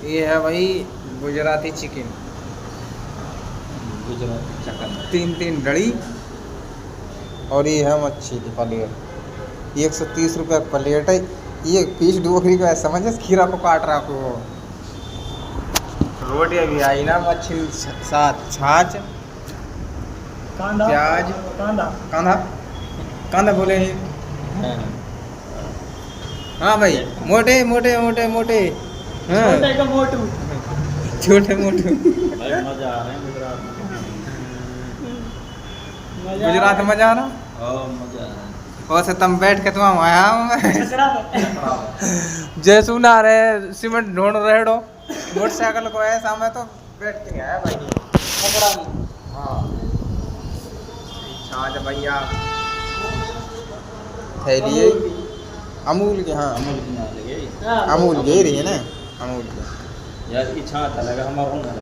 ये है भाई गुजराती चिकन, गुजराती चिकन 3 डड़ी। और ये है मच्छी की प्लेट, 130 रुपये प्लेट है। ये पीस डोकरी का है, समझे, खीरा को काट रहा को। रोटी अभी आई ना, मच्छी साथ छाछ, कांदा प्याज, कांदा कांदा कांदा बोले ही। है। हाँ भाई, मोटे मोटे मोटे मोटे, हाँ छोटे का मोटू छोटे मोटे। भाई मजा आ रहा है गुजरात में। गुजरात में मजा आ रहा। मजा आ रहा है। वैसे तुम बैठ के तुम आया हूँ मैं। सकरा में। जैसू ना रहे सीमेंट ढूंढ रहे हो मोटरसाइकिल को, ऐसा मैं तो बैठ के आया भाई। सकरा में। हाँ छाछ भैया, थैली अमूल के, हाँ अमूल की ना लगे हाँ, अमूल के ही रही है ना, अमूल के। यार इच्छा था लगा हमारा